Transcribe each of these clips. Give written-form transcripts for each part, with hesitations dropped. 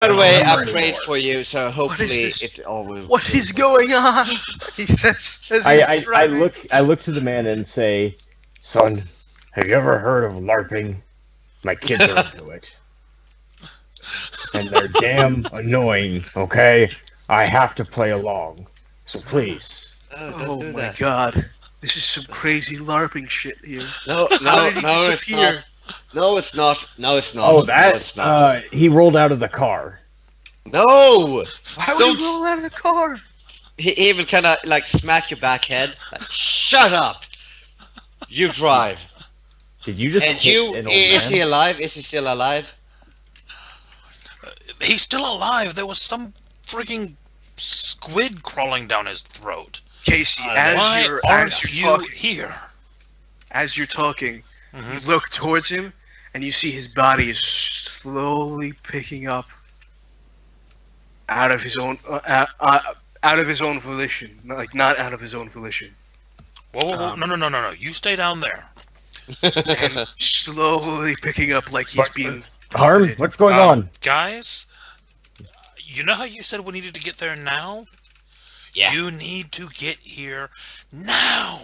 By the way, I prayed for you, so hopefully this? it all will. What is going on? He says. As I he's driving. look to the man and say, "Son, have you ever heard of LARPing? My kids are into it, and they're damn annoying. Okay, I have to play along, so please." Oh my god. This is some crazy LARPing shit here. No, How did he no, it's disappear? not. No, it's not. No, it's not. Oh, No, that it's not. he rolled out of the car. No! Why would Don't he roll out of the car? He will kind of like smack your back head. Like, shut up! You drive. Did you just? And hit you, an old is man? he alive? Is he still alive? He's still alive. There was some freaking squid crawling down his throat. Casey, Why as aren't you're you talking, here? as you're talking, you look towards him and you see his body is slowly picking up out of his own volition, like not out of his own volition, Whoa, no. You stay down there. and slowly picking up like he's being Harm, puppeted. what's going on? Guys, you know how you said we needed to get there now? Yeah. You need to get here now.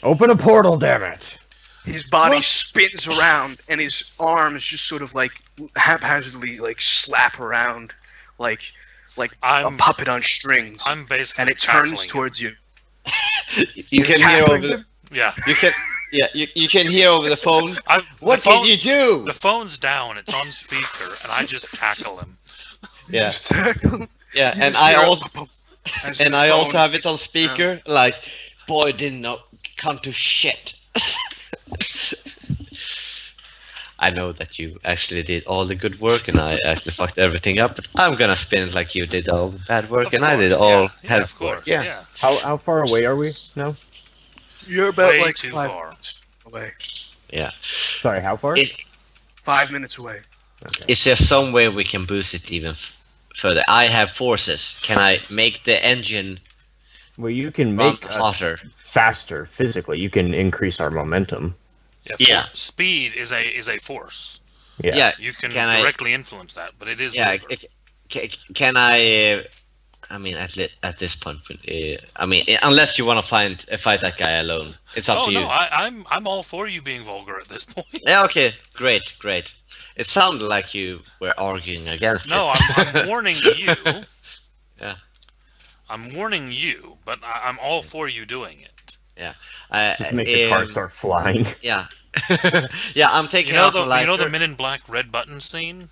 Open a portal, damn it! His body What? spins around, and his arms just sort of like haphazardly like slap around, like a I'm puppet on strings, I'm basically and it turns tackling towards you. You can hear tackling over. him. Yeah. You can hear over the phone. What the phone, did you do? The phone's down. It's on speaker, and I just tackle him. Yeah. Just tackle him. Yeah, You and just I hear a also pop-pop as and the I phone also have it on hits the speaker. Like, boy, didn't know come to shit. I know that you actually did all the good work, and I actually fucked everything up. But I'm gonna spin it like you did all the bad work, Of and I did course, all yeah, head of course. work. Yeah. How far away are we now? You're about Way like too 5 far. minutes away. Yeah. Sorry, how far? Is, 5 minutes away. Okay. is there some way we can boost it even further? I have forces. Can I make the engine Well, you can run make us hotter? faster physically. You can increase our momentum. Yeah. Speed is a force. Yeah. Yeah. You can Can I- directly influence that, but it is Yeah. vulgar. Can I? I mean, at this point, I mean, unless you want to fight that guy alone, it's up to you. No, I'm all for you being vulgar at this point. Yeah. Okay. Great. It sounded like you were arguing against No, it. I'm warning you. Yeah. I'm warning you, but I'm all for you doing it. Just make the car start flying. Yeah. Yeah. I'm taking You know out my lighter. the Men in Black red button scene?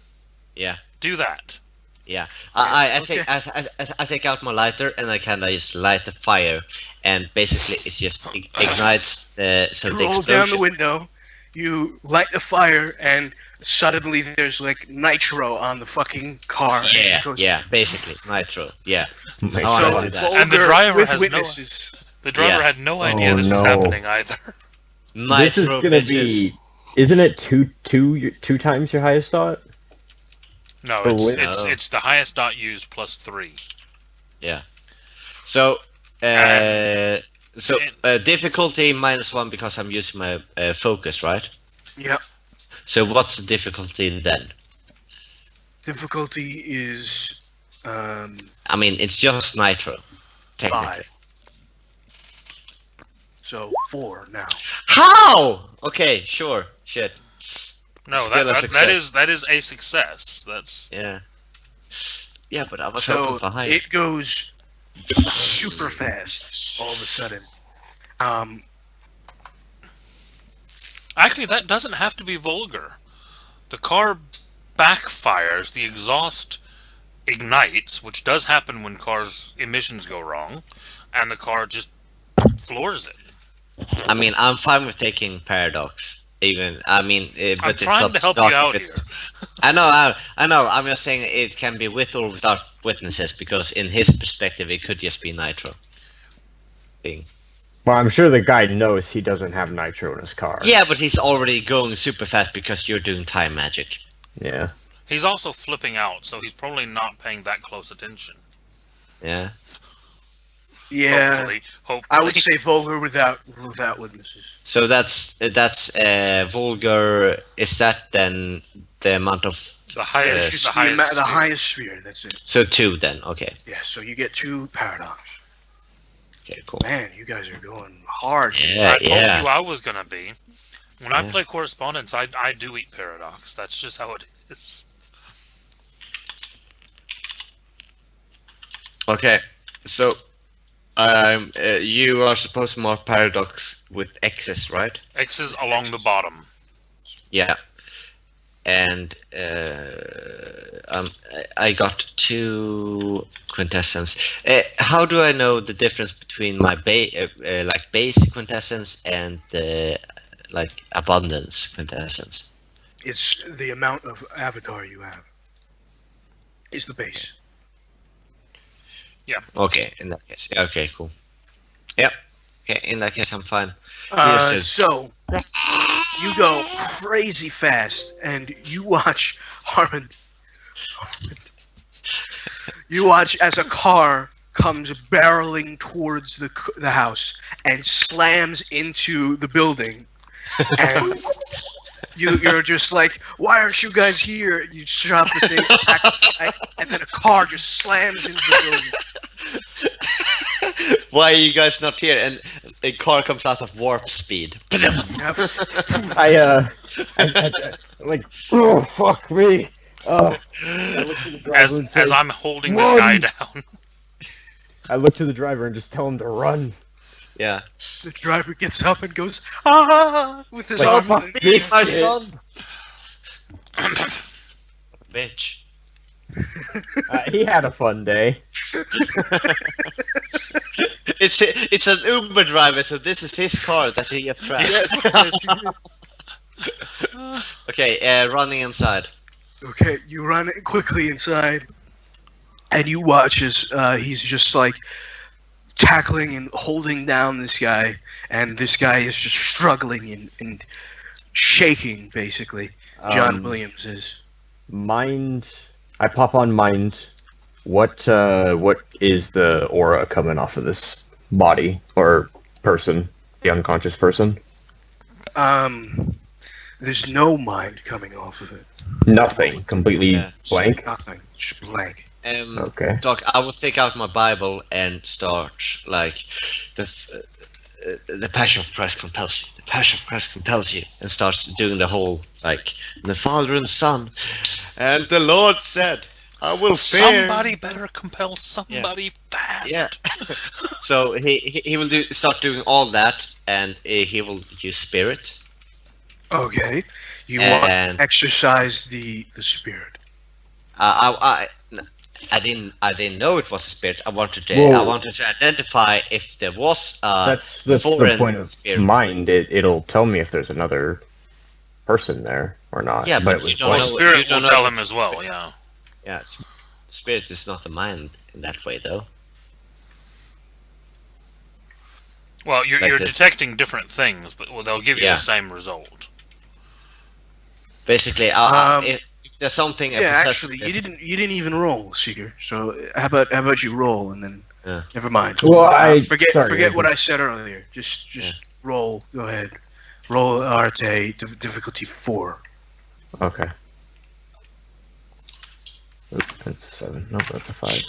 Yeah. Do that. Yeah. I okay. I take out my lighter and I kind of just light the fire, and basically it just ignites the You the roll down the explosion. window, you light the fire, and suddenly there's like nitro on the fucking car. and Yeah. it goes- Yeah. Basically nitro. Yeah. Make I wanna sure- do So that. vulgar And the driver with has witnesses. The driver Yeah. had no idea Oh, this was no. happening either. This is Nitro gonna bitches. be. Isn't it two times your highest dot? No, For it's win- it's Oh. it's the highest dot used plus 3. Yeah. So. And- Difficulty -1 because I'm using my focus, right? Yep. So what's the difficulty then? Difficulty is I mean, it's just nitro, technically. 5. So 4 now. How? Okay, sure, shit. No, Still a that success. is a success. That's Yeah. Yeah, but I was So hoping for higher. it goes super fast all of a sudden. actually that doesn't have to be vulgar. The car backfires, the exhaust ignites, which does happen when cars' emissions go wrong, and the car just floors it. I mean, I'm fine with taking paradox. Even I mean, but I'm it's trying up to help Doc you if out it's- here. I know. I'm just saying it can be with or without witnesses because in his perspective, it could just be nitro. Thing. Well, I'm sure the guy knows he doesn't have nitro in his car. Yeah, but he's already going super fast because you're doing time magic. Yeah. He's also flipping out, so he's probably not paying that close attention. Yeah. Yeah, Hopefully. I would say vulgar without witnesses. So that's vulgar. Is that then the amount of. The highest. Just the highest. the highest sphere. That's it. So 2 then. Okay. Yeah. So you get 2 paradox. Okay. Cool. Man, you guys are going hard. Yeah. I told Yeah. you I was gonna be. When I Yeah. play correspondence, I do eat paradox. That's just how it is. Okay. So, you are supposed to mark paradox with X's, right? X's along the bottom. Yeah. And I got 2 quintessence. How do I know the difference between my base quintessence and like abundance quintessence? It's the amount of avatar you have. Is the base. Okay, in that case. Yeah, okay, cool. Yep. Okay, in that case, I'm fine. Yes, So you go crazy fast, and you watch Harmon. You watch as a car comes barreling towards the house and slams into the building, and you're just like, why aren't you guys here? You drop the thing, and then a car just slams into the building. Why are you guys not here? And a car comes out of warp speed. I like, oh fuck me. I look to the driver and say, As I'm holding this "Run!" guy down. I look to the driver and just tell him to run. Yeah. The driver gets up and goes, ah, with his Like, arms. fuck and- this My shit. son. Bitch. He had a fun day. It's an Uber driver, so this is his car that he gets crashed. Okay, running inside. Okay, you run quickly inside, and you watch as he's just like tackling and holding down this guy, and this guy is just struggling and shaking, basically. John Williams is. Mind. I pop on mind. What is the aura coming off of this body or person, the unconscious person? There's no mind coming off of it. Nothing. Completely Yeah. blank. Nothing. Just blank. Okay. Doc, I will take out my Bible and start like the Passion of Christ compels you. The Passion of Christ compels you, and starts doing the whole like the Father and Son, and the Lord said, "I will fear." Somebody better compel somebody fast. Yeah. So he will start doing all that, and he will use spirit. Okay. You want And- to exercise the spirit. I didn't know it was a spirit. I wanted Whoa. to identify if there was That's the foreign point of spirit. mind. It'll tell me if there's another person there or not. Yeah, but it was you don't Well, blank. know- spirit you don't will know tell if him it's as well. spirit. Yeah. Yeah, spirit is not the mind in that way, though. Well, you're Like you're this. detecting different things, but they'll give you Yeah. the same result. Basically, if there's something. Yeah, actually, you didn't even roll, Seeker. So how about you roll and then Yeah. never mind. Well, forget sorry, what I said earlier. Just roll. Go ahead. Roll Arte difficulty 4. Okay. Oops, that's a 7. No, that's a 5.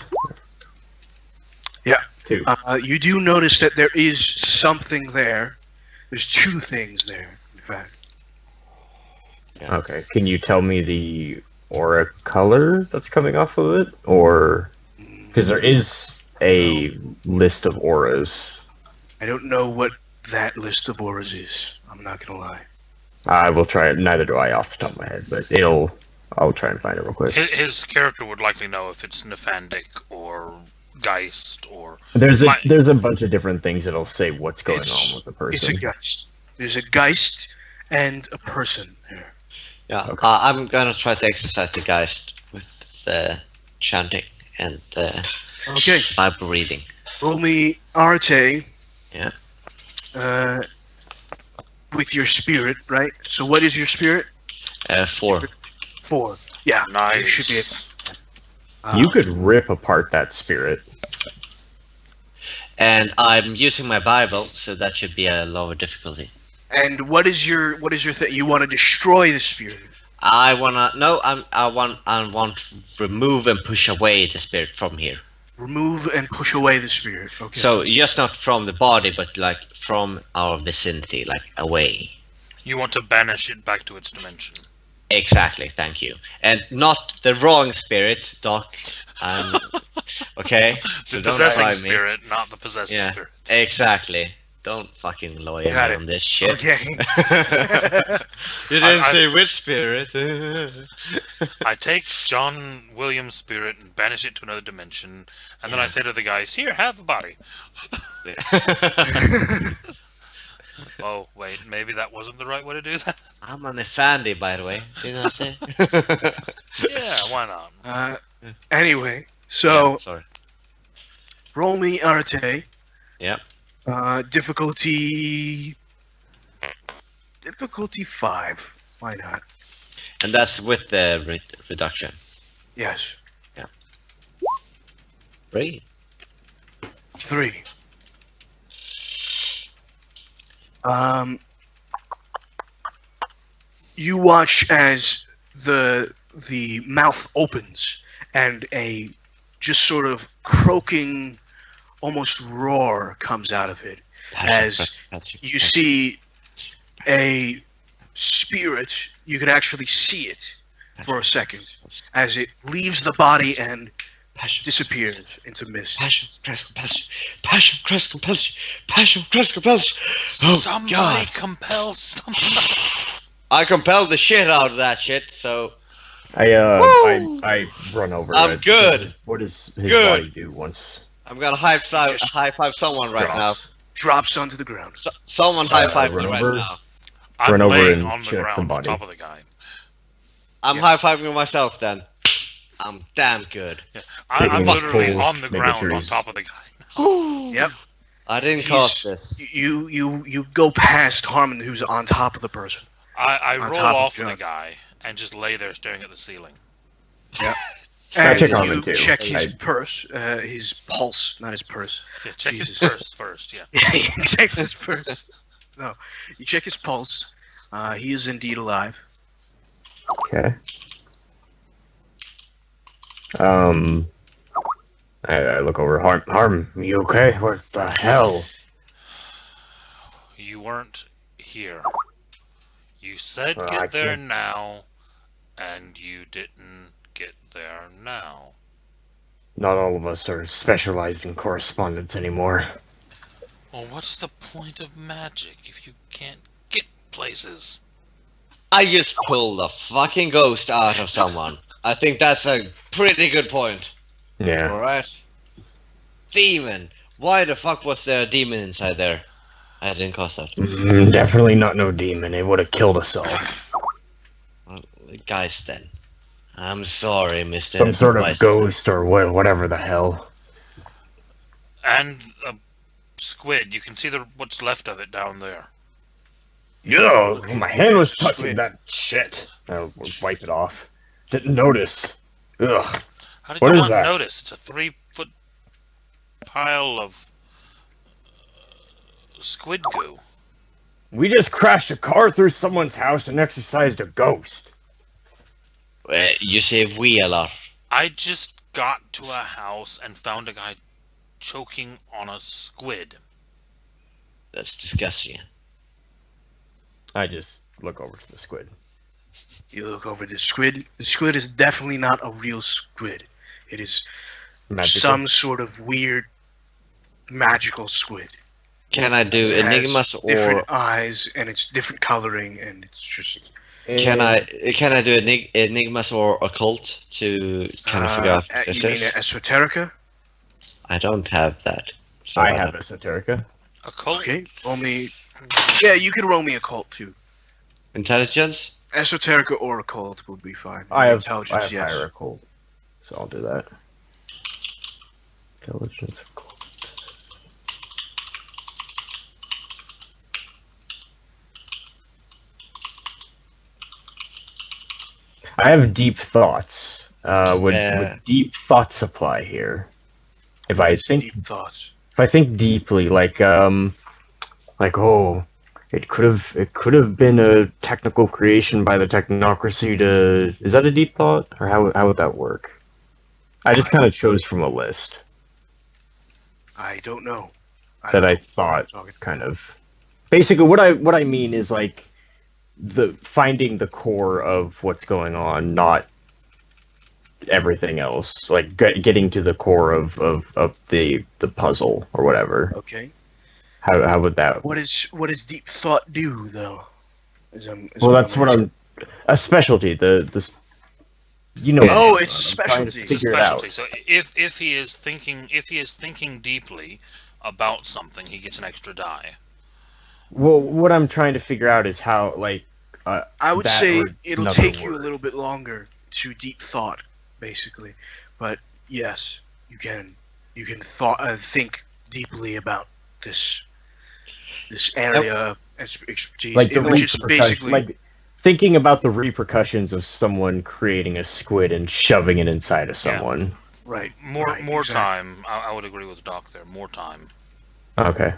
Yeah. 2. You do notice that there is something there. There's 2 things there, in fact. Okay. Can you tell me the aura color that's coming off of it? Or. Because there is a list of auras. I don't know what that list of auras is. I'm not gonna lie. I will try it. Neither do I off the top of my head, but I'll try and find it real quick. His character would likely know if it's Nephandic or Geist or. There's My- a bunch of different things that'll say what's going It's- on with the It's a person. geist. There's a geist and a person there. Yeah, Okay. I'm gonna try to exercise the Geist with the chanting and Okay. Bible reading. Roll me Arte. Yeah. With your spirit, right? So what is your spirit? 4. 4. Yeah. Nice. You should be You could rip apart that spirit. And I'm using my Bible, so that should be a lower difficulty. And what is your thing? You want to destroy the spirit? I want to remove and push away the spirit from here. Remove and push away the spirit. Okay. So just not from the body, but like from our vicinity, like away. You want to banish it back to its dimension. Exactly, thank you. And not the wrong spirit, Doc. Okay? So The don't possessing try me. spirit, not the possessed Yeah, spirit. exactly. Don't fucking lawyer me Got it. on this shit. Okay. You didn't I- say which spirit. I take John Williams' spirit and banish it to another dimension, and then I say to the guys, "Here, have the body." Oh, wait, maybe that wasn't the right way to do that? I'm an Effendi, by the way. Didn't I say? Yeah, why not? Anyway, so Yeah, sorry. roll me Arte. Yep. Difficulty 5. Why not? And that's with the reduction. Yes. 3. 3. You watch as the mouth opens and a just sort of croaking, almost roar comes out of it. As you see a spirit, you can actually see it for a second as it leaves the body and disappears into mist. Passion, Christ, compulsion. Passion, Christ, compulsion. Passion, Christ, compulsion. Oh, Somebody God. compel somebody. I compelled the shit out of that shit, so I run over. I'm it. good. What does his Good. body do once? I'm gonna high five someone right drops? Drops onto the ground. now. Someone high five me run right over. now. I'm Run over laying and on the check the ground on body. top of the guy. I'm Yeah. high fiving myself then. I'm damn good. I'm Taking literally pulls, on the making ground sure on he's- top of the guy. Yep. I didn't He's- cause this. You go past Harmon, who's on top of the person. I On roll top of off the John. guy and just lay there staring at the ceiling. And check you Harmon, too. check his I- purse, his pulse, not his purse. Yeah, check his Jesus. purse first, yeah. Yeah, you check his purse. No, you check his pulse. He is indeed alive. Okay. I look over. Harm, you okay? What the hell? You weren't here. You said I get there can't- now, and you didn't get there now. Not all of us are specialized in correspondence anymore. Well, what's the point of magic if you can't get places? I just pulled a fucking ghost out of someone. I think that's a pretty good point. Yeah. Alright? Demon. Why the fuck was there a demon inside there? I didn't cause that. Definitely not no demon. It would have killed us all. Well, guys then. I'm sorry, Mr. Some sort of Weiss. ghost or whatever the hell. And a squid. You can see what's left of it down there. Yo, my hand was touching Squid. that shit. I'll wipe it off. Didn't notice. Ugh. How did What you is not that? notice? It's a 3-foot pile of squid goo. We just crashed a car through someone's house and exorcised a ghost. You say we a lot. I just got to a house and found a guy choking on a squid. That's disgusting. I just look over to the squid. You look over the squid. The squid is definitely not a real squid. It is Magical. some sort of weird magical squid. Can I do It has enigmas different or eyes and it's different coloring and it's just can I do enigmas or occult to kind of figure out what this you mean is? esoterica? I don't have that. So I have esoterica. A cult? Okay, roll me. Yeah, you can roll me occult too. Intelligence? Esoterica or occult would be fine. I have intelligence, yes. higher occult, so I'll do that. Intelligence. Occult. I have deep thoughts. Would deep thoughts apply here? If I think Deep thoughts. if I think deeply, like oh, It could have been a technical creation by the technocracy to. Is that a deep thought, or how would that work? I just kind of chose from a list I don't know. that I thought kind of. Basically, what I mean is like the finding the core of what's going on, not everything else. Like getting to the core of the puzzle or whatever. Okay. How would that? What does deep thought do though? Well, that's what I'm. A specialty. You know. Oh, what it's a I'm trying to specialty. It's a figure it out. specialty. So if he is thinking deeply about something, he gets an extra die. Well, what I'm trying to figure out is how, like, I would that say or it'll another take you a word. little bit longer to deep thought, basically. But yes, you can think deeply about this area of expertise, like the which is repercussions, basically like thinking about the repercussions of someone creating a squid and shoving it inside of someone. right. More exactly. time. I would agree with Doc there. More time. Okay.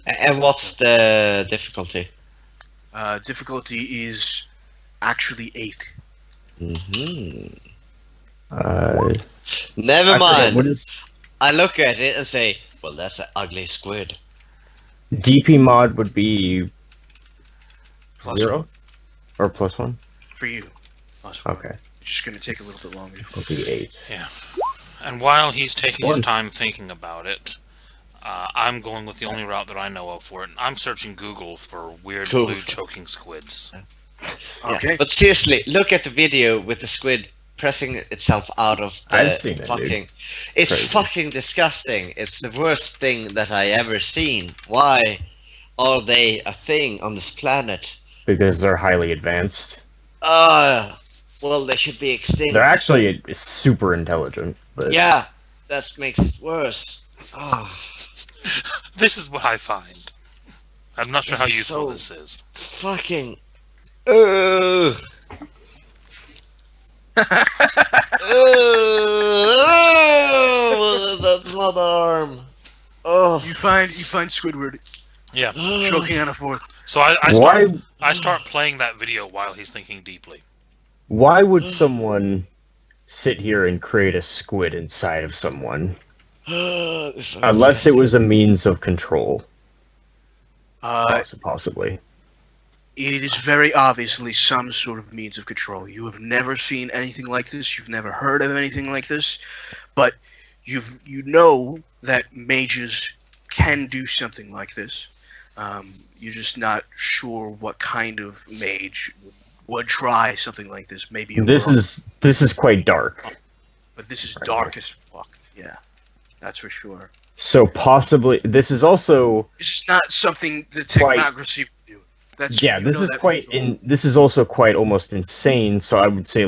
And what's the difficulty? Difficulty is actually 8. Mm-hmm. I Never forget, mind. what is I look at it and say, well, that's an ugly squid. DP mod would be Plus 0 1 or +1? for you. Plus 1. Okay. It's just gonna take a little bit longer. Difficulty 8. Yeah. And while he's taking his One. time thinking about it, I'm going with the only route that I know of for it. I'm searching Google for weird Cool. blue choking squids. Okay. Yeah. But seriously, look at the video with the squid pressing itself out of the I've seen it, fucking. dude. It's Crazy. fucking disgusting. It's the worst thing that I ever seen. Why are they a thing on this planet? Because they're highly advanced. Well, they should be extinct. They're actually super intelligent. But Yeah, that makes it worse. Oh, This is what I find. I'm not sure This how is useful so- this is. fucking. Ugh. That's not arm. Oh. You find Squidward Yeah. choking on a fork. So I why start playing that video while he's thinking deeply. why would someone sit here and create a squid inside of someone? Unless it was a means of control, possibly. It is very obviously some sort of means of control. You have never seen anything like this. You've never heard of anything like this, but you know that mages can do something like this. You're just not sure what kind of mage would try something like this. Maybe This is quite dark. but this is Right. dark as fuck. Yeah, that's for sure. So possibly this is also It's just not something the Quite- technocracy would do. That's yeah. you This know is that for quite sure. this is also quite almost insane. So I would say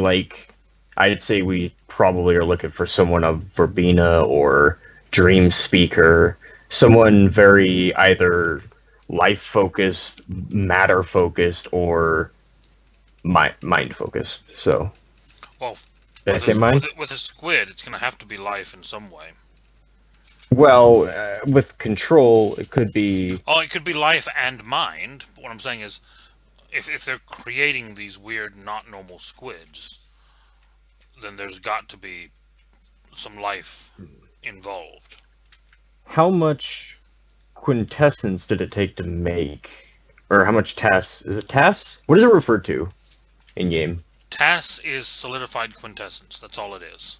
I'd say we probably are looking for someone of Verbena or Dream Speaker, someone very either life focused, matter focused, or mind focused. So Well, did I say mind? with a squid, it's going to have to be life in some way. Well, with control, it could be. Oh, it could be life and mind. But what I'm saying is, if they're creating these weird, not normal squids, then there's got to be some life involved. How much quintessence did it take to make, or how much TAS? Is it TAS? What is it referred to in game? TAS is solidified quintessence. That's all it is.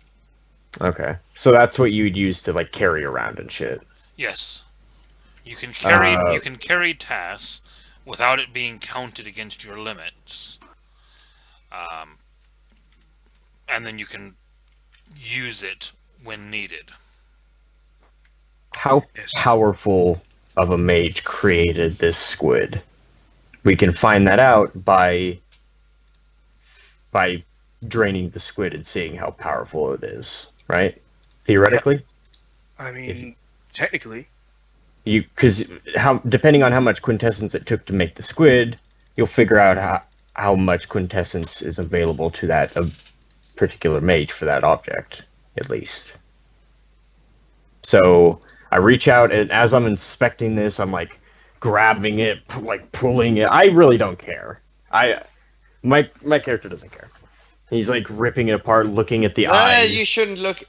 Okay, so that's what you'd use to like carry around and shit. Yes, you can carry TAS without it being counted against your limits, and then you can use it when needed. How Yes. powerful of a mage created this squid? We can find that out by draining the squid and seeing how powerful it is, right? Theoretically, I mean, technically, because depending on how much quintessence it took to make the squid, you'll figure out how much quintessence is available to that particular mage for that object, at least. So I reach out, and as I'm inspecting this, I'm like grabbing it, like pulling it. I really don't care. My character doesn't care. He's like ripping it apart, looking at the eyes. You shouldn't look.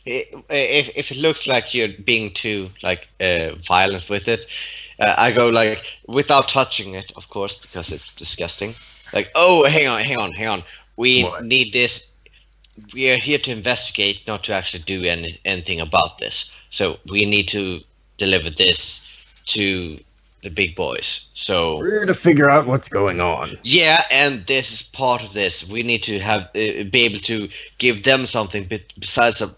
If it looks like you're being too like violent with it, I go like without touching it, of course, because it's disgusting. Like, oh, hang on. We What? need this. We are here to investigate, not to actually do anything about this. So we need to deliver this to the big boys. So We're here to figure out what's going on. yeah, and this is part of this. We need to have be able to give them something besides a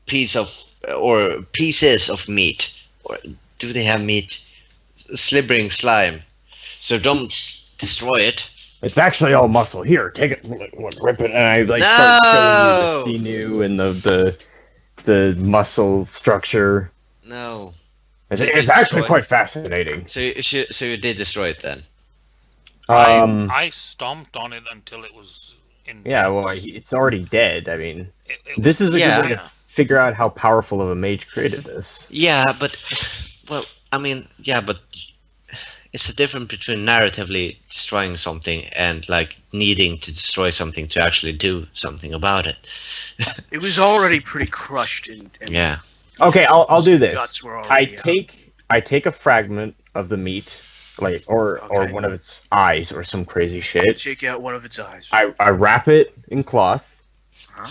piece of or pieces of meat. Or do they have meat? Slithering slime. So don't destroy it. It's actually all muscle. Here, take it, rip it, and I like start showing No! you the sinew and the muscle structure. No. It's actually quite fascinating. So you did destroy it then. I stomped on it until it was in. Yeah, well, bits. it's already dead. I mean, It this was- is a yeah. good way to figure out how powerful of a mage created this. Yeah, but well, I mean, yeah, but it's the difference between narratively destroying something and like needing to destroy something to actually do something about it. It was already pretty crushed, and Yeah. Okay, I'll do this. guts were I already out. take a fragment of the meat, like or Okay. one of its eyes or some crazy shit. Take out one of its eyes. I wrap it in cloth Huh?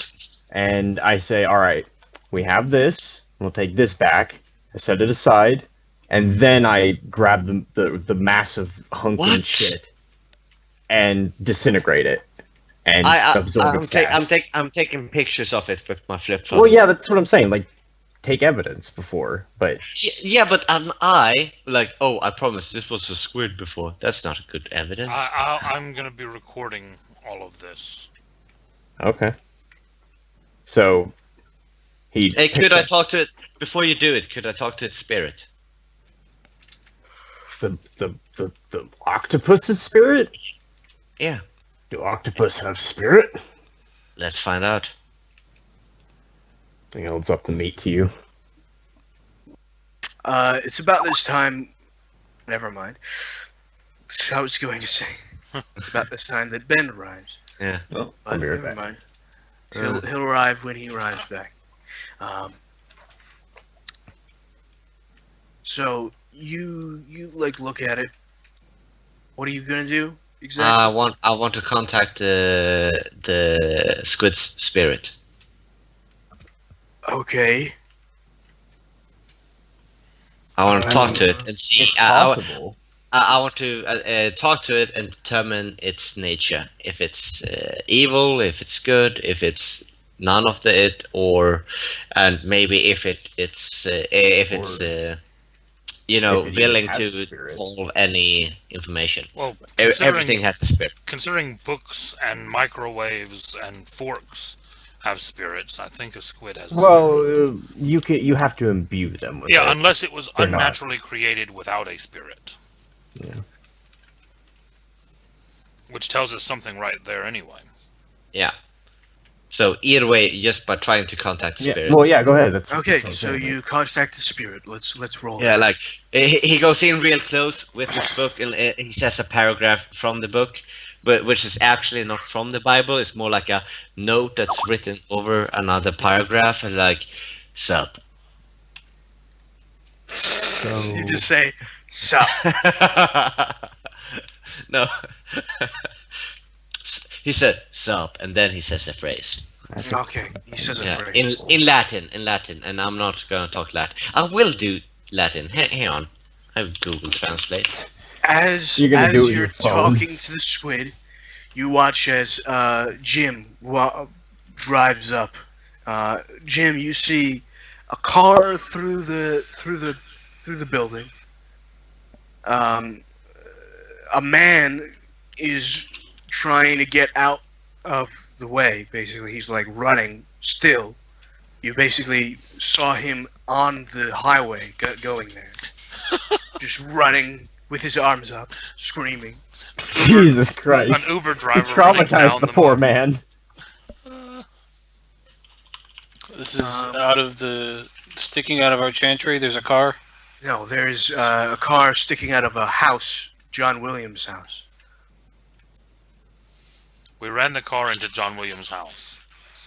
and I say, all right, we have this. We'll take this back. I set it aside, and then I grab the massive hunk of What? shit and disintegrate it and absorb its gas. I'm taking pictures of it with my flip phone. Well, yeah, that's what I'm saying. Like, take evidence before, but Yeah, but an eye, like, oh, I promise this was a squid before. That's not a good evidence. I'm gonna be recording all of this. okay. So he. Hey, picks could I up talk to it before you do it? Could I talk to its spirit? the octopus's spirit? Yeah, Do octopus have spirit? let's find out. He holds up the meat to you. It's about this time. Never mind. I was going to say. It's about this time that Ben arrives. Yeah. Oh, But I'll be right never back. mind. He'll arrive when he arrives back. So you like look at it. What are you gonna do exactly? I want to contact the squid's spirit. Okay. I want to talk to it and see. It's I possible. want to talk to it and determine its nature. If it's evil, if it's good, if it's none of the it, or and maybe if it's you know, if it even willing has a to spirit. solve any information. Well, Everything has a spirit. Considering books and microwaves and forks have spirits, I think a squid has a spirit. Well, you have to imbue them with Yeah, it. unless it was They're not. unnaturally created without a spirit. Yeah. Which tells us something right there anyway. Yeah. So either way, just by trying to contact the Yeah. spirit. Well, yeah. Go ahead. That's Okay. that's what I'm So saying. you contact the spirit. Let's roll. Yeah, like he goes in real close with his book and he says a paragraph from the book, but which is actually not from the Bible. It's more like a note that's written over another paragraph, and like, sup. You just say sup. No. He said sup, and then he says a phrase. Okay. He says a Yeah, phrase. in Latin, and I'm not gonna talk Latin. I will do Latin. Hang on, I will Google Translate. As You're gonna do it with you're your phone. talking to the squid, you watch as Jim drives up. Jim, you see a car through the building. A man is trying to get out of the way. Basically, he's like running still. You basically saw him on the highway going there, just running with his arms up, screaming. Jesus An Christ! Uber He driver running down traumatized the poor man. This is out of the sticking out of our chantry. There's a car. No, there's a car sticking out of a house, John Williams' house. We ran the car into John Williams' house.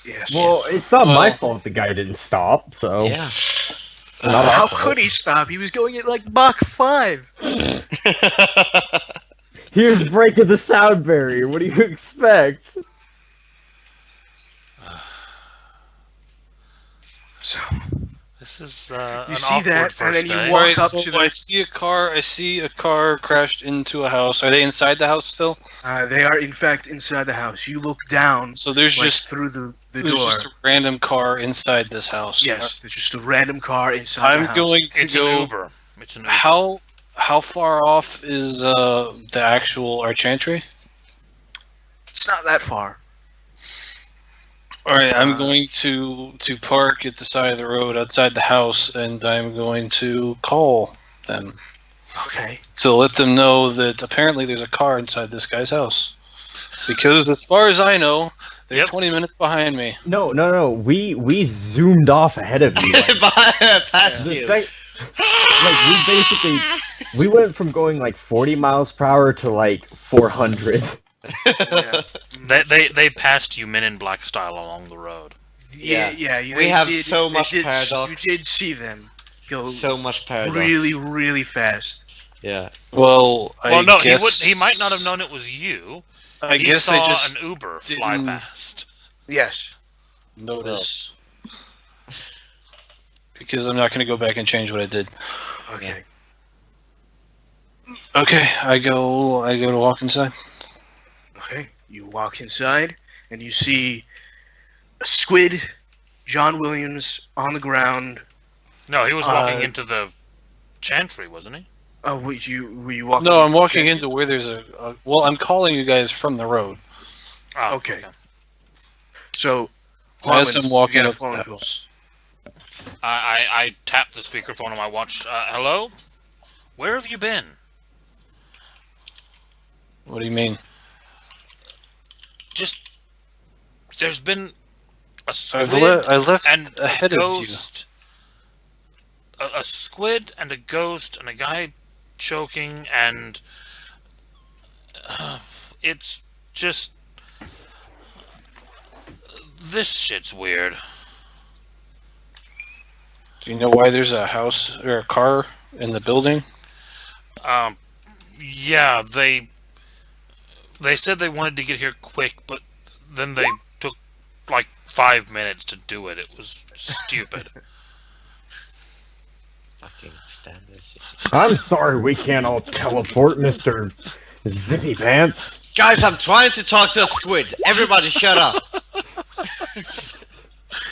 Yes. Well, it's not my Well- fault the guy didn't stop, so... Yeah. Not our How fault. could he stop? He was going at like Mach 5. He was breaking the sound barrier. What do you expect? So This is you an see awkward that, first and then you day. walk Alright, up so to the. I see a car crashed into a house. Are they inside the house still? They are in fact inside the house. You look down, So there's like, just through the there's door. just a random car inside this house. Yes, there's just a random car inside the I'm house. going to It's an go. Uber. It's an Uber. How far off is the actual Archantry? It's not that far. All right, I'm Uh, going to park at the side of the road outside the house, and I'm going to call them Okay. to let them know that apparently there's a car inside this guy's house. Because as far as I know, they're Yep. 20 minutes behind me. No. We zoomed off ahead of you. Like, Past the you. sec- we went from going like 40 miles per hour to like 400. Yeah. They passed you Men in Black style along the road. Yeah. We they have did- so they much did- paradox. You did see them go So much paradox. really fast. Yeah. Well, I Well, no, guess, he might not have known it was you. I He guess saw I just an Uber fly didn't- past. Yes. notice. Because I'm not going to go back and change what I did. Okay. Okay, I go to walk inside. Okay. You walk inside and you see a squid, John Williams on the ground. No, he was walking Uh, into the chantry, wasn't he? Were you walking? No, I'm walking into where there's well, I'm calling you guys from the road Oh, Okay. So. as Harlan, I'm walking you get a up phone the call. house. I tapped the speakerphone on my watch. Hello? Where have you been? What do you mean? Just there's been a I squid left and ahead a of you. ghost. A squid and a ghost and a guy choking and it's just this shit's weird. Do you know why there's a house or a car in the building? Yeah, they said they wanted to get here quick, but then they took like 5 minutes to do it. It was stupid. Fucking stand this. I'm sorry we can't all teleport, Mr. Zippy Pants. Guys, I'm trying to talk to a squid. Everybody shut up.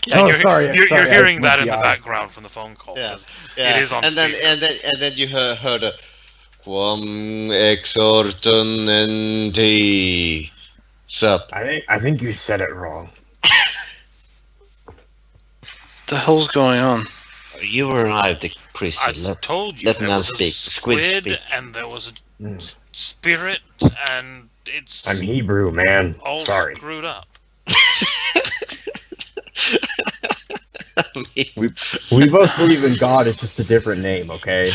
Yeah, Oh, you're, sorry, you're sorry, I hearing that in blinked the the eye. background from the phone call. Yeah. 'cause Yeah. It is on and then speaker. and then you heard a quam exortum enti. Sup? I think you said it wrong. What the hell's going on? You were alive, the I priesthood. Let told you let there man was a speak. Squid squid speak. and there was a Mm. spirit and it's I'm Hebrew, man. all Sorry. screwed up. We both believe in God, it's just a different name, okay?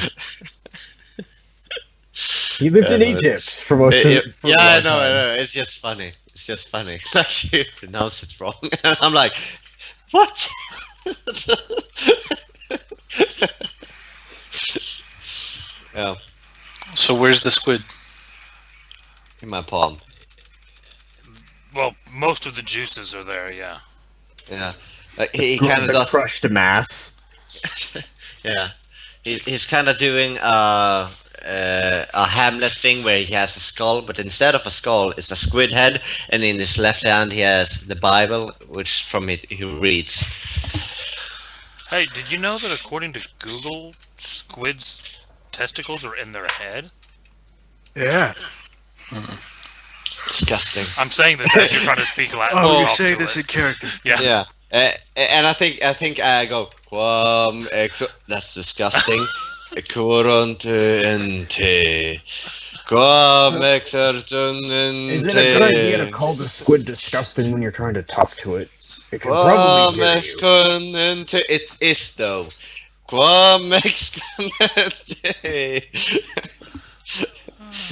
He lived in Yeah, no, Egypt for most of Yeah, for a I long know, I time. know. It's just funny. It's just funny that you pronounce it wrong. And I'm like, what? Yeah, So where's the squid? in my palm. Well, most of the juices are there, yeah. Yeah, like he kind of The does. crushed mass. Yeah, he's kind of doing a Hamlet thing where he has a skull, but instead of a skull, it's a squid head, and in his left hand he has the Bible, which from it he reads. Hey, did you know that according to Google, squids' testicles are in their head? Yeah. Disgusting. I'm saying this as you're trying to speak Latin. Oh, to you're talk saying to this it. in character. Yeah. Yeah, and I think I go quam exo. That's disgusting. Current ente. Quam exertum Is it a good idea to ente. call the squid disgusting when you're trying to talk to it? It can Quam probably hear you. excon ente. It is though. Quam exclamante.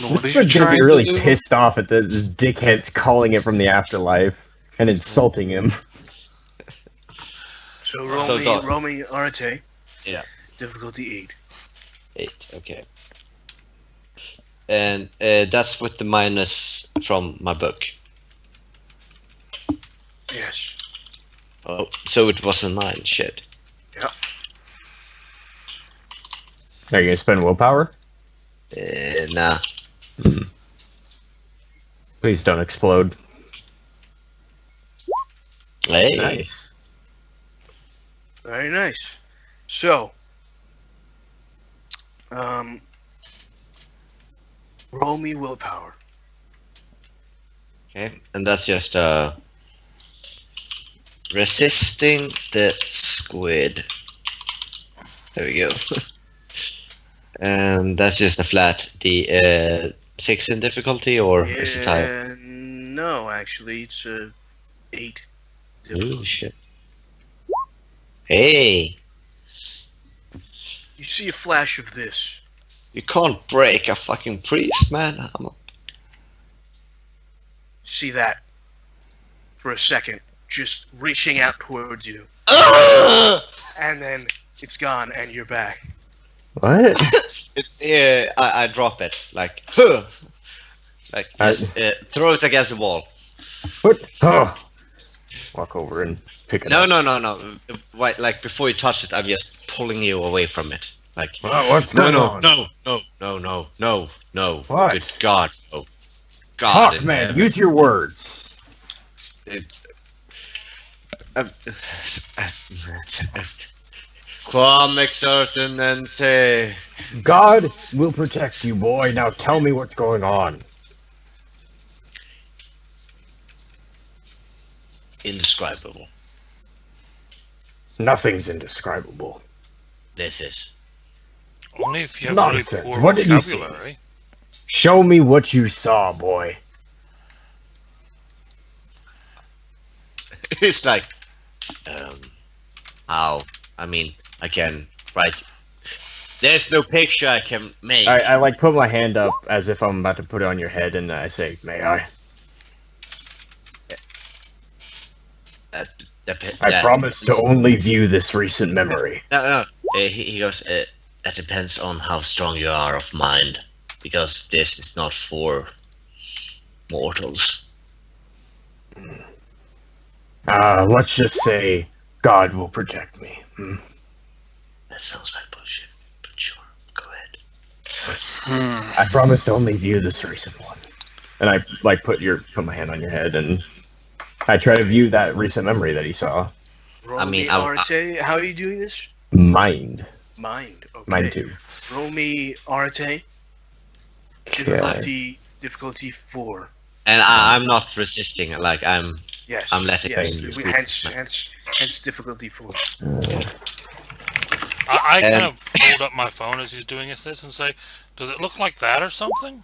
What This are is you gonna be trying really to do? pissed off at this dickhead's calling it from the afterlife and insulting him. So So dog. roll me Arte. Yeah. Difficulty 8. 8, okay. And that's with the minus from my book. Yes. Oh, so it wasn't mine, shit. Are you gonna spend willpower? Nah. Please don't explode. Hey. Nice. Very nice. So, roll me willpower. Okay, and that's just resisting the squid. There we go. And that's just a flat. The 6 in difficulty, or is it higher? No, actually, it's 8. Ooh, shit. Hey, You see a flash of this. you can't break a fucking priest, man. See that for a second, just reaching out towards you, and then it's gone, and you're back. What? I drop it like, like just, throw it against the wall. What? Oh. Walk over and pick it No, up. no. Wait, like before you touch it, I'm just pulling you away from it. Like, Oh, what's no, going on? no. What? Good God, oh, God. Talk, in man. heaven. Use your words. Quam exertinente. God will protect you, boy. Now tell me what's going on. Indescribable. Nothing's indescribable. This is. Only if you have Nonsense. really poor What did you see? vocabulary. Show me what you saw, boy. It's like, how? I mean, I can write. There's no picture I can make. I like put my hand up as if I'm about to put it on your head, and I say, "May I?" I promise to only view this recent memory. No. He goes. That depends on how strong you are of mind, because this is not for mortals. Let's just say God will protect me. That sounds like bullshit, but sure, go ahead. I promise to only view this recent one. And I like put my hand on your head, and I try to view that recent memory that he saw. Roll I mean, me Arte. How are you doing this? Mind. Mind. Okay. Mind too. Roll me Arte. Okay. Difficulty 4. And I'm not resisting. Like I'm Yes. letting Yes. you. Hence difficulty 4. I kind of hold up my phone as he's doing this and say, "Does it look like that or something?"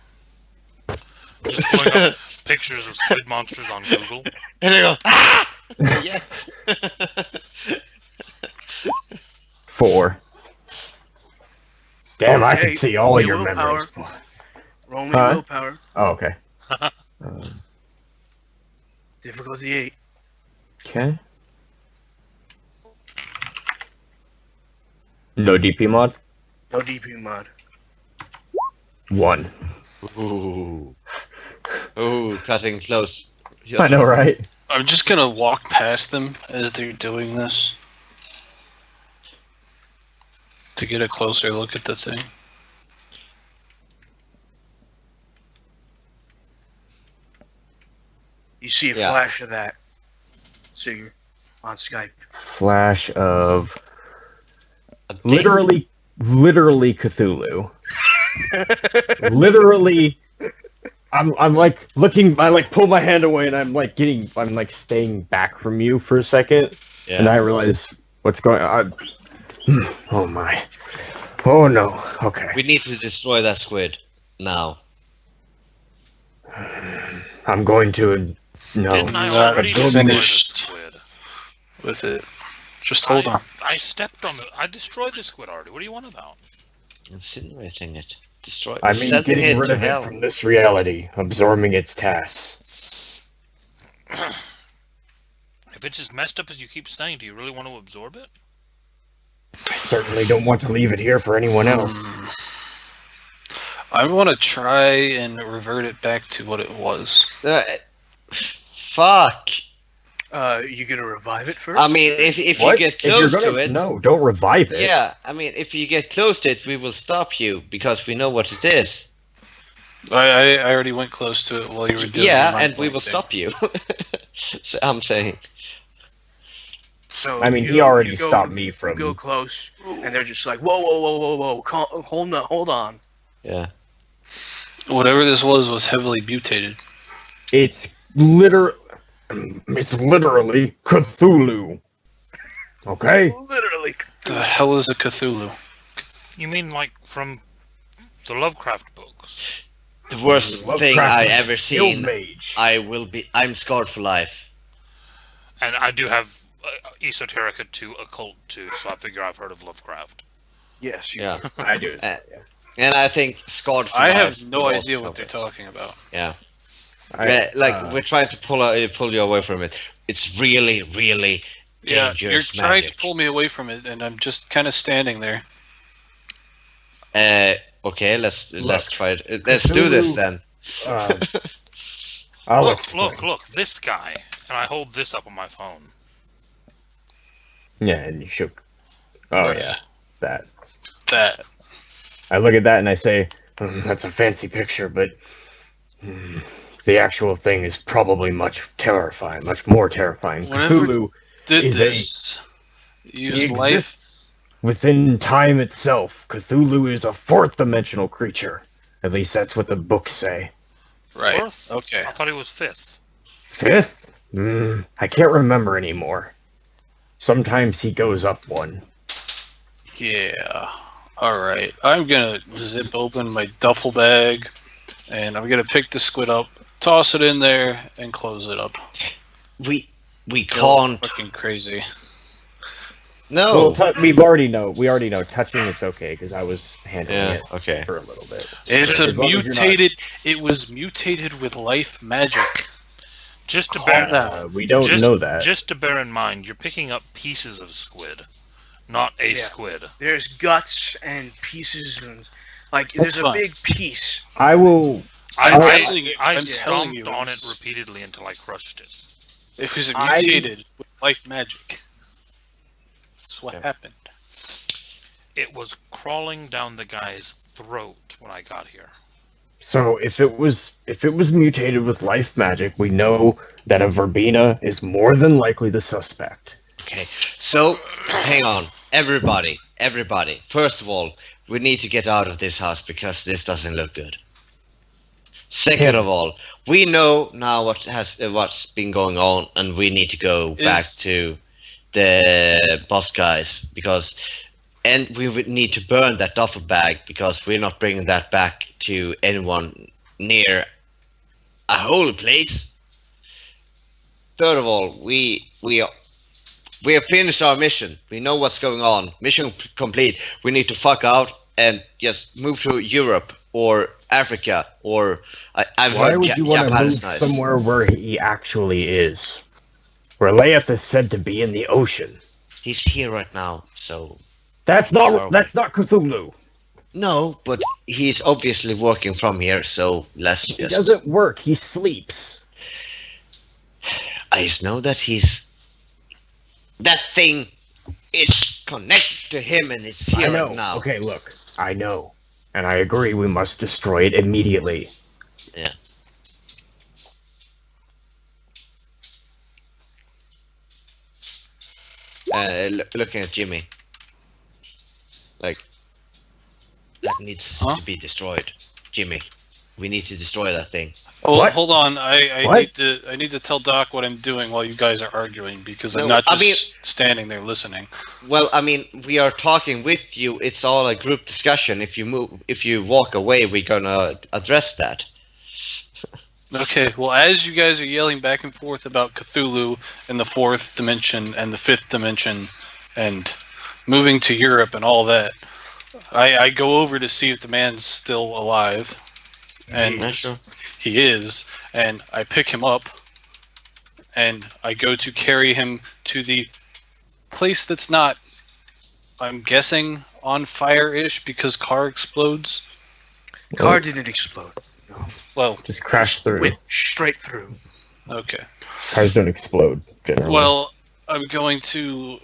Just pulling up pictures of squid monsters on Google. And I go, ah! Yeah. 4. Damn, I Okay, can see all roll of your willpower. memories. Roll me Huh? willpower. Oh, okay. Difficulty 8. Okay. No DP mod? No DP mod. 1. Ooh, cutting close. I know, right? I'm just gonna walk past them as they're doing this to get a closer look at the thing. You see a Yeah. flash of that. So you're on Skype. Flash of A dick. literally Cthulhu. Literally, I'm like looking. I like pull my hand away, and I'm like staying back from you for a second, Yeah. and I realize what's going on. Oh my! Oh no! Okay. We need to destroy that squid now. I'm going to. No. Didn't I Not already destroy the finished. squid? With it. Just hold on. I stepped on it. I destroyed the squid already. What do you want about? Incinerating it. Destroy. I mean, sending getting rid to of it hell. from this reality, absorbing its tasks. If it's as messed up as you keep saying, do you really want to absorb it? I certainly don't want to leave it here for anyone else. I want to try and revert it back to what it was. Fuck. You gonna revive it first? I mean, if you What? get If you're close gonna, to it, no, don't revive it. yeah. I mean, if you get close to it, we will stop you because we know what it is. I already went close to it while you were doing Yeah, my and we point will thing. stop you. So I'm saying. So I mean, you- he already you go- stopped me you from. go close, and they're just like, whoa, hold on. Yeah. Whatever this was heavily mutated. It's literally Cthulhu. Okay. Literally. The hell is a Cthulhu? You mean like from the Lovecraft books? The worst Lovecraft thing I was a ever skilled seen. Mage. I'm scarred for life. And I do have esoterica to occult too, so I figure I've heard of Lovecraft. Yes. You Yeah. I do. And I think scarred for I life. have no will idea also what they're cover it. talking about. Yeah. We're trying to pull you away from it. It's really, really Yeah, dangerous you're trying to magic. pull me away from it, and I'm just kind of standing there. Okay, let's Look, try it. Let's do this Cthulhu- then. I'll Look, explain. look, this guy. And I hold this up on my phone. Yeah, and you shook. Oh yeah, that. That. I look at that and I say, "That's a fancy picture, but the actual thing is probably much more terrifying." Whenever- Cthulhu Did is this he use life? exists within time itself. Cthulhu is a fourth-dimensional creature. At least that's what the books say. Right. Fourth? Okay. I thought he was fifth. Fifth? I can't remember anymore. Sometimes he goes up one. Yeah. Alright. I'm gonna zip open my duffel bag, and I'm gonna pick the squid up, toss it in there, and close it up. We Go can't. fucking crazy. No. Well, we already know. Touching it's okay because I was handling Yeah. it Okay. for a little bit. It's As long as you're not- mutated. It was mutated with life magic. Just to Calm bear down. We don't know that. Just to bear in mind, you're picking up pieces of squid, not a Yeah. squid. There's guts and pieces, and like That's there's a fine. big piece. I will. I I'm telling you- I'm telling stomped you, on it it's- repeatedly until I crushed it. It was I- mutated with life magic. That's what Yeah. happened. It was crawling down the guy's throat when I got here. So if it was mutated with life magic, we know that a verbena is more than likely the suspect. Okay. So, hang on, everybody. First of all, we need to get out of this house because this doesn't look good. Second of all, we know now what's been going on, and we need to go back to the boss guys and we would need to burn that duffel bag because we're not bringing that back to anyone near a holy place. Third of all, we have finished our mission. We know what's going on. Mission complete. We need to fuck out and just move to Europe or Africa or I've Why heard would you want to Japan move is nice. somewhere where he actually is? Where Leith is said to be in the ocean. He's here right now, so That's not Cthulhu. no, but he's obviously working from here, so let's He just doesn't work. He sleeps. I just know that that thing is connected to him and it's I here know. right now. Okay, look. I know. And I agree we must destroy it immediately. Yeah. Looking at Jimmy. Like, that needs Huh? to be destroyed. Jimmy, we need to destroy that thing. Oh, What? hold on. I What? need to tell Doc what I'm doing while you guys are arguing because I'm No, not I just standing there listening. Well, I mean, we are talking with you. It's all a group discussion. If you walk away, we're gonna address that. Okay, well, as you guys are yelling back and forth about Cthulhu and the fourth dimension and the fifth dimension, and moving to Europe and all that, I go over to see if the man's still alive, and Yeah, sure. he is, and I pick him up, and I go to carry him to the place that's not, I'm guessing, on fire-ish because car explodes. Car didn't explode. No. Well, Just crash through. Went straight through. okay. Cars don't explode generally. Well, I'm going to.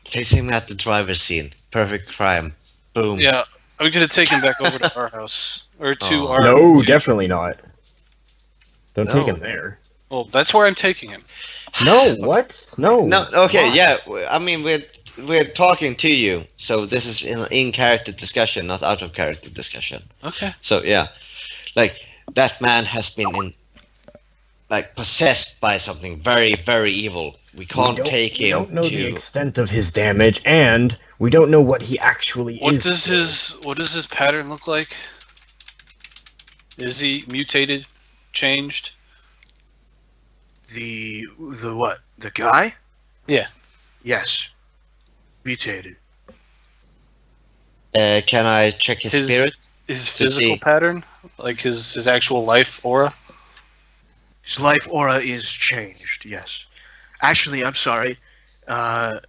Placing at the driver's scene. Perfect crime. Boom. Yeah, I'm gonna take him back over to our house or to Oh. our. no, to- definitely not. Don't take No. him there. Well, that's where I'm taking him. No, what? No. No. Okay. Why? Yeah. I mean, we're talking to you, so this is in character discussion, not out of character discussion. Okay. So yeah, like that man has been possessed by something very, very evil. We can't take We him don't know the to. extent of his damage, and we don't know what he actually What is. does his pattern look like? Is he mutated, changed? The what? The guy? Yeah. Yes. Mutated. Can I check his spirit? His To physical see. pattern, like his actual life aura. His life aura is changed. Yes. Actually, I'm sorry. No.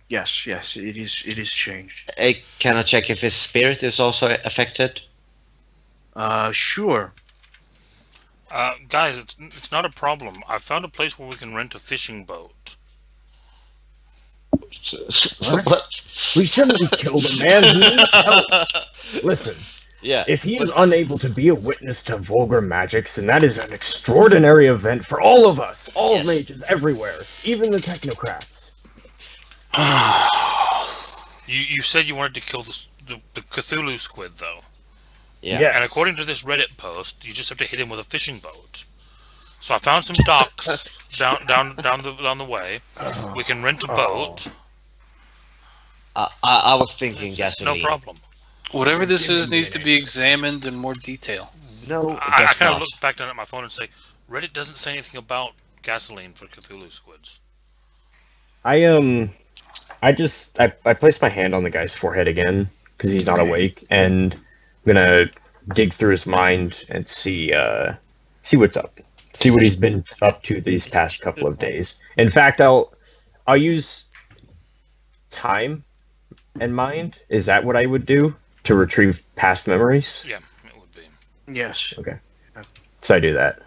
Yes. It is changed. Can I check if his spirit is also affected? Sure. Guys, it's not a problem. I found a place where we can rent a fishing boat. What? We shouldn't have killed a man who needs help. Listen, Yeah. if he is unable to be a witness to vulgar magics, then that is an extraordinary event for all of us, all Yes. mages everywhere, even the technocrats. You said you wanted to kill the Cthulhu squid, though. Yeah. Yes. And according to this Reddit post, you just have to hit him with a fishing boat. So I found some docks down the way. We can rent a boat. I was thinking It's no gasoline. problem. Whatever this is needs to be examined in more detail. No, I just kind of not. look back down at my phone and say, Reddit doesn't say anything about gasoline for Cthulhu squids. I placed my hand on the guy's forehead again because he's not awake, and I'm gonna dig through his mind and see what's up, see what he's been up to these past couple of days. In fact, I'll use time and mind. Is that what I would do to retrieve past memories? Yeah, it would be. Yes. So I do that.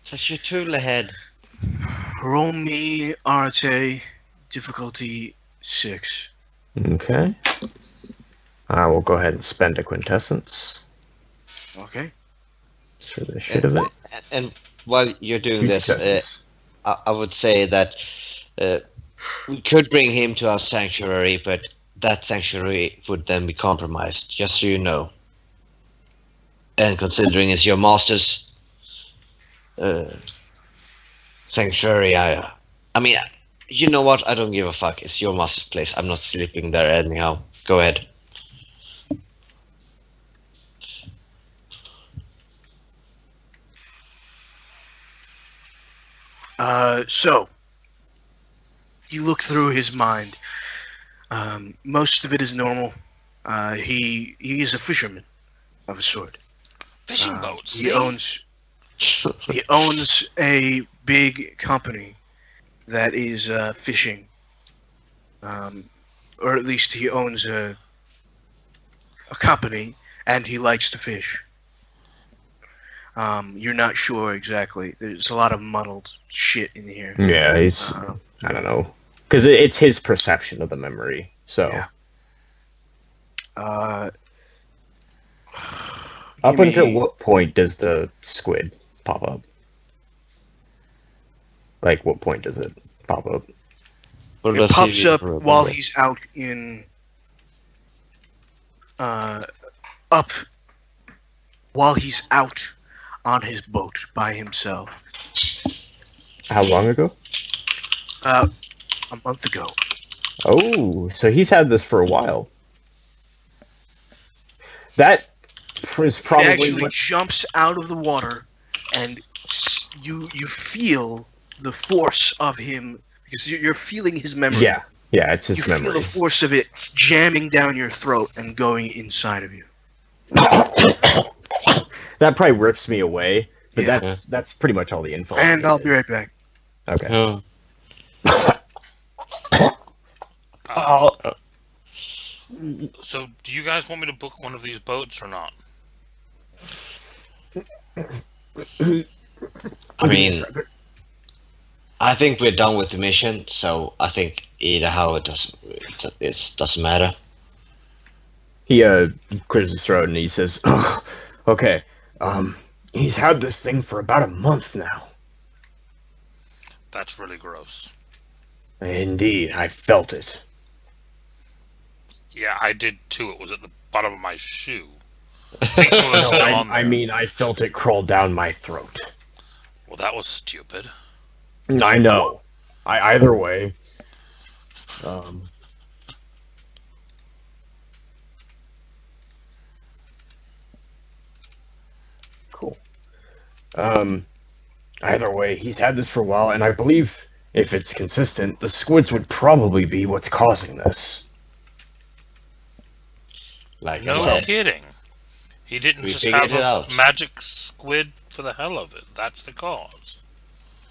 Such a tool ahead. Roll me Arte, difficulty 6. Okay. I will go ahead and spend a quintessence Okay. for the shit of it. And while you're doing 2 this, successes. I would say that we could bring him to our sanctuary, but that sanctuary would then be compromised, just so you know. And considering it's your master's sanctuary, I mean, you know what? I don't give a fuck. It's your master's place. I'm not sleeping there anyhow. Go ahead. So you look through his mind. Most of it is normal. He is a fisherman of a sort. Fishing boats. He see? owns a big company that is fishing, or at least he owns a company, and he likes to fish. You're not sure exactly. There's a lot of muddled shit in here. Yeah, he's. Um, I don't know. Because it's his perception of the memory. So. Yeah. Up give until me- what point does the squid pop up? Like, what point does it pop up? What It does pops he up remember? while he's out in while he's out on his boat by himself. How long ago? A month ago. Oh, so he's had this for a while. That is He probably actually what. jumps out of the water, and you feel the force of him because you're feeling his memory. Yeah, it's his You memory. feel the force of it jamming down your throat and going inside of you. That probably rips me away, but Yeah. that's pretty much all the info. And I'll be right back. Okay. Oh. Oh, So, do you guys want me to book one of these boats or not? I mean, I think we're done with the mission, so I think either how it doesn't matter. he clears his throat and he says, oh, "Okay, he's had this thing for about a month now." That's really gross. Indeed, I felt it. Yeah, I did too. It was at the bottom of my shoe. I think some of it's still on there. I mean, I felt it crawl down my throat. Well, that was stupid. I know. Either way. Cool. Either way, he's had this for a while, and I believe if it's consistent, the squids would probably be what's causing this. Like I No said, kidding. He didn't We just figured have it a out. magic squid for the hell of it. That's the cause.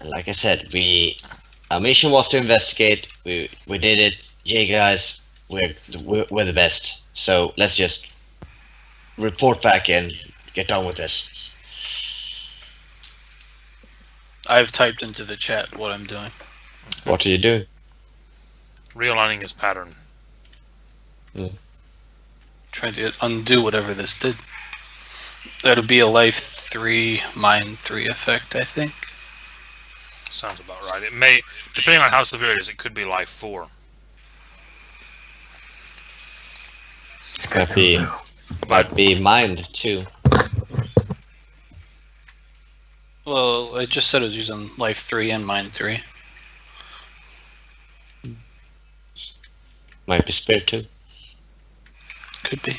like I said, our mission was to investigate. We did it. Yeah, guys, we're the best. So let's just report back and get done with this. I've typed into the chat what I'm doing. What do you do? Realigning his pattern. Trying to undo whatever this did. That'll be a life 3, mind 3 effect, I think. Sounds about right. It may, depending on how severe it is, it could be life 4. Might be mind too. Well, I just said it was using life 3 and mind 3. Might be spirit too. Could be.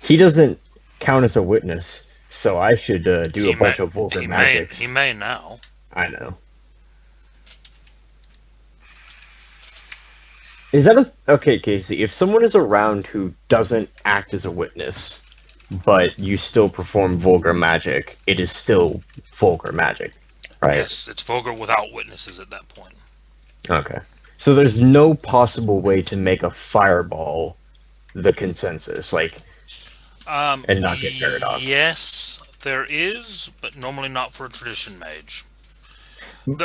He doesn't count as a witness, so I should do a bunch of vulgar magics. He may now. I know. Is that okay, Casey? If someone is around who doesn't act as a witness, but you still perform vulgar magic, it is still vulgar magic, right? Yes, it's vulgar without witnesses at that point. Okay. So there's no possible way to make a fireball the consensus, and not get paradox. Yes, there is, but normally not for a tradition mage.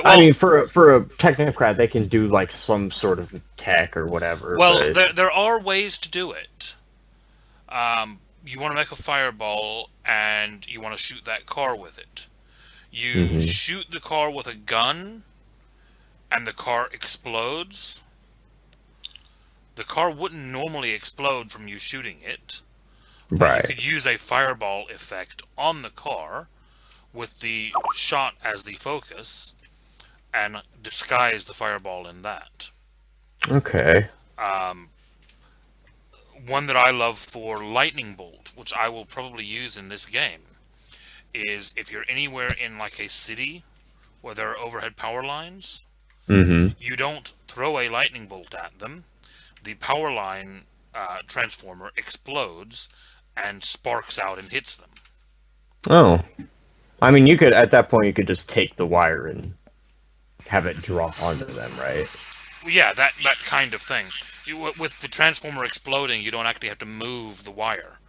I mean, for a technocrat, they can do some sort of tech or whatever. Well, but... there are ways to do it. You want to make a fireball, and you want to shoot that car with it. You shoot the car with a gun, and the car explodes. The car wouldn't normally explode from you shooting it. Right. You could use a fireball effect on the car with the shot as the focus and disguise the fireball in that. Okay. One that I love for lightning bolt, which I will probably use in this game, is if you're anywhere in a city where there are overhead power lines, you don't throw a lightning bolt at them. The power line transformer explodes and sparks out and hits them. Oh. I mean, at that point, you could just take the wire and have it drop onto them, right? Yeah, that kind of thing. With the transformer exploding, you don't actually have to move the wire.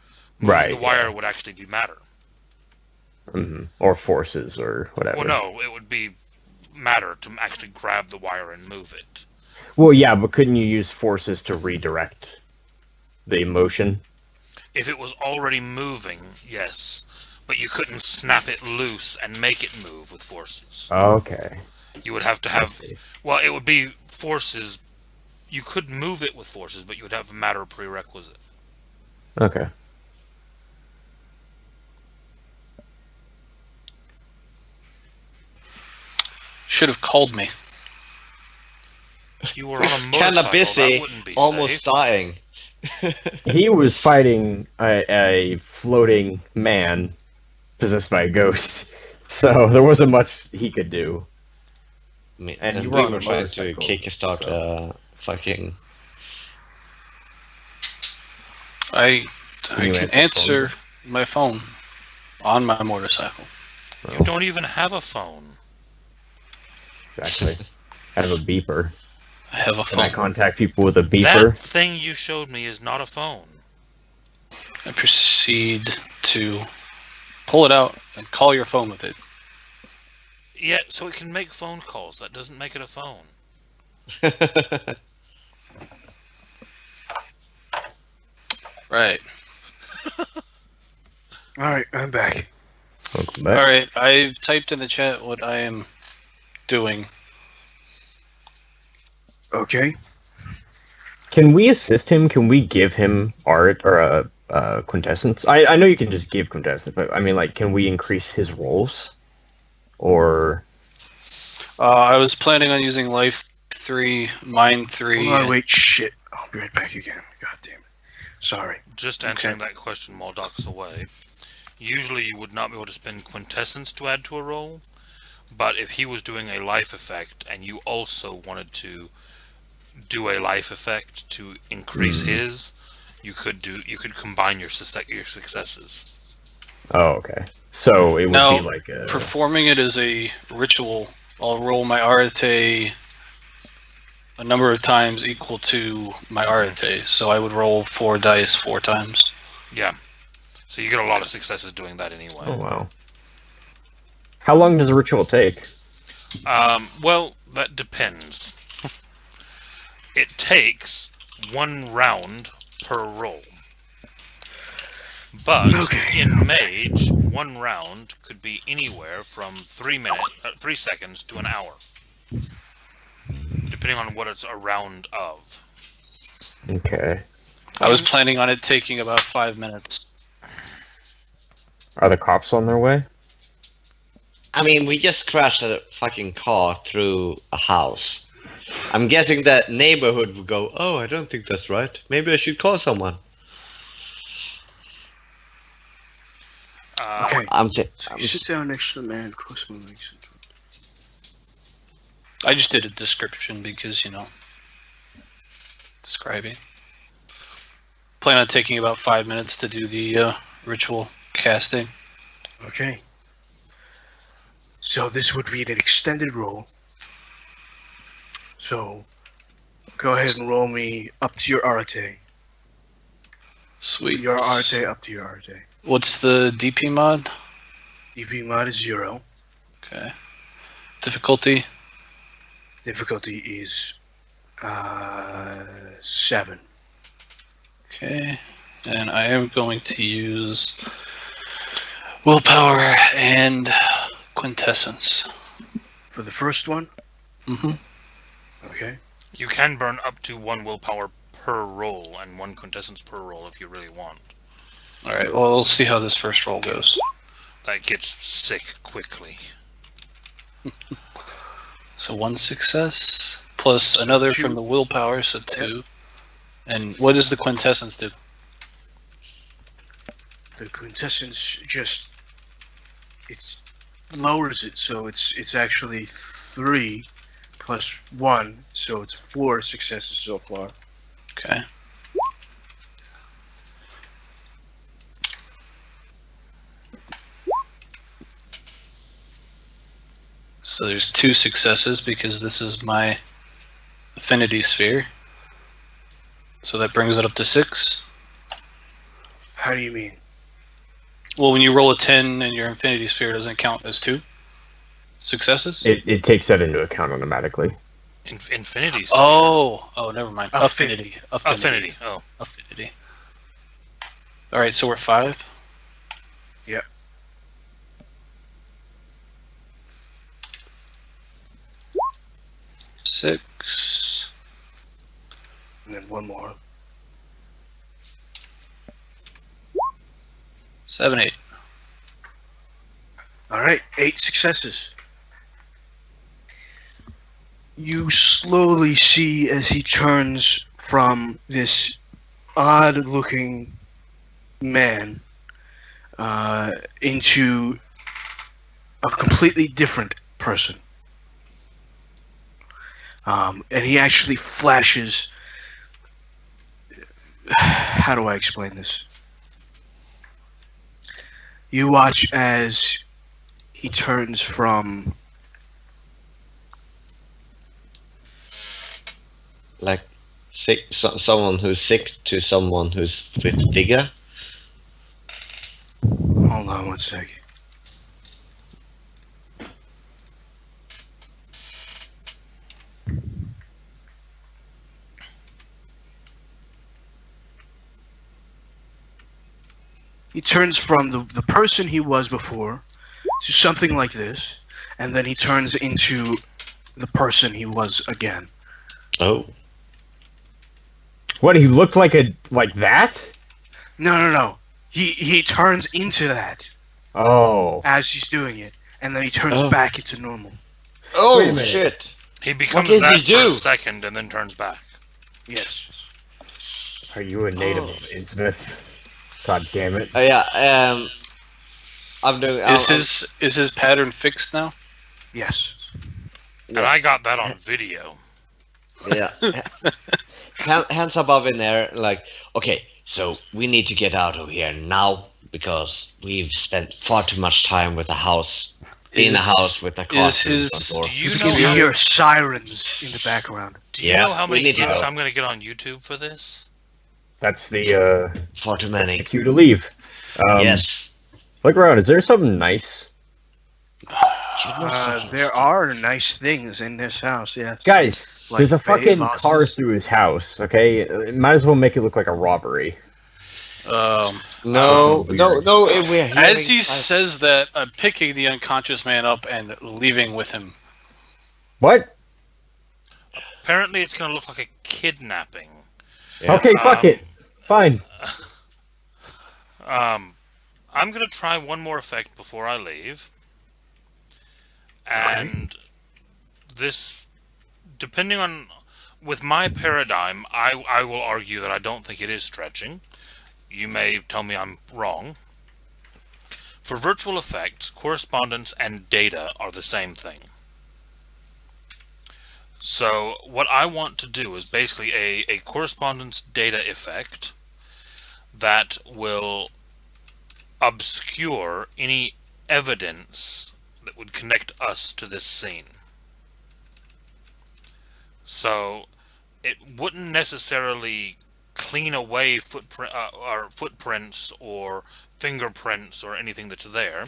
Moving the wire would actually be matter. Or forces or whatever. Well, no, it would be matter to actually grab the wire and move it. Well, yeah, but couldn't you use forces to redirect the motion? If it was already moving, yes. But you couldn't snap it loose and make it move with forces. Okay. You would have to have... Well, it would be forces... You could move it with forces, but you would have a matter prerequisite. Okay. Should have called me. You were on a motorcycle, Kinda that busy, wouldn't be almost safe. dying. He was fighting a floating man possessed by a ghost, so there wasn't much he could do. And and you we were on were a trying to motorcycle, kickstart so- fucking. I Can you can answer the answer phone? my phone on my motorcycle. You Oh, don't even have a phone. exactly. I have a beeper. I have a Can I phone. contact people with a That beeper? thing you showed me is not a phone. I proceed to pull it out and call your phone with it. Yeah, so it can make phone calls. That doesn't make it a phone. Right. Alright, I'm back. Welcome back. All right. I've typed in the chat what I am doing. Okay. Can we assist him? Can we give him art or a quintessence? I know you can just give quintessence, but I mean, like, can we increase his rolls? Or I was planning on using life 3, mind 3. Hold on, wait, shit. I'll be right back again. God damn it. Sorry. Just answering that question while Doc's away. Usually you would not be able to spend quintessence to add to a roll, but if he was doing a life effect and you also wanted to do a life effect to increase his, you could combine your successes. oh, okay. So it would Now, be like a performing it as a ritual, I'll roll my arete a number of times equal to my arete. So I would roll 4 dice 4 times. Yeah. So you get a lot of successes doing that anyway. oh wow. How long does a ritual take? Well, that depends. It takes 1 round per roll. But Okay. in Mage, 1 round could be anywhere from 3 seconds to an hour, depending on what it's a round of. Okay. I was planning on it taking about 5 minutes. Are the cops on their way? I mean, we just crashed a fucking car through a house. I'm guessing that neighborhood would go, oh, I don't think that's right. Maybe I should call someone. Okay. I'm So you sit down next to the man, cross my legs. I just did a description because, describing. Plan on taking about 5 minutes to do the ritual casting. Okay. So this would be an extended roll. So go ahead and roll me up to your arete. Sweet. Your arete up to your arete. What's the DP mod? DP mod is 0. Okay. Difficulty? Difficulty is 7. Okay. And I am going to use willpower and quintessence. For the first one? Mm-hmm. Okay. You can burn up to 1 willpower per roll and 1 quintessence per roll if you really want. Alright, well, we'll see how this first roll goes. That gets sick quickly. So 1 success, plus another from the willpower, so 2. And what does the quintessence do? The quintessence just it lowers it, so it's actually 3 plus 1, so it's 4 successes so far. Okay. So there's 2 successes because this is my affinity sphere. So that brings it up to 6. How do you mean? Well, when you roll a 10 and your infinity sphere doesn't count as 2 successes? It takes that into account automatically. Infinity. Oh, never mind. Affinity. Affinity. Oh. Affinity. Alright, so we're 5? Yep. 6. And then 1 more. 7, 8. Alright, 8 successes. You slowly see as he turns from this odd-looking man into a completely different person. And he actually flashes. How do I explain this? You watch as he turns from Like sick, someone who's sick to someone who's with vigor. hold on one sec. He turns from the person he was before to something like this, and then he turns into the person he was again. Oh, What, he looked like that? No. He turns into that Oh. as he's doing it, and then he turns Oh. back into normal. Wait a oh minute. shit! He becomes did that he do? for a second and then turns back. Yes. Are you a native Oh. of Innsmouth? God damn it. Yeah. I'm doing. Is his pattern fixed now? Yes. And I got that on video. Yeah. Hands above in there, like, okay, so we need to get out of here now because we've spent far too much time with the house, in a house with the car. is his- door. Do you You know can how, hear sirens in the background. do you Yeah, know how we many need to hits go. I'm going to get on YouTube for this? That's the Far too that's many. the cue to leave. Yes. Look around, is there something nice? There are nice things in this house, yes. Guys, Like there's a bay fucking vases. car through his house, okay? Might as well make it look like a robbery. No, Weird. no, we're hearing As he sirens. says that, I'm picking the unconscious man up and leaving with him. What? Apparently, it's going to look like a kidnapping. Yeah. Okay, fuck it. Fine. I'm going to try one more effect before I leave. And this, depending on, with my paradigm, I will argue that I don't think it is stretching. You may tell me I'm wrong. For virtual effects, correspondence and data are the same thing. So what I want to do is basically a correspondence data effect that will obscure any evidence that would connect us to this scene. So it wouldn't necessarily clean away footprints or fingerprints or anything that's there,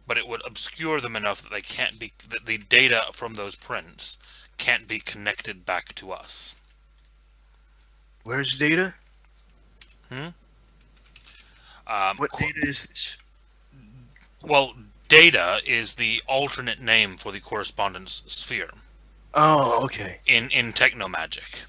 but it would obscure them enough that they can't be, that the data from those prints can't be connected back to us. Where's data? What Co- data is this? Well, data is the alternate name for the correspondence sphere Oh, okay. in technomagic.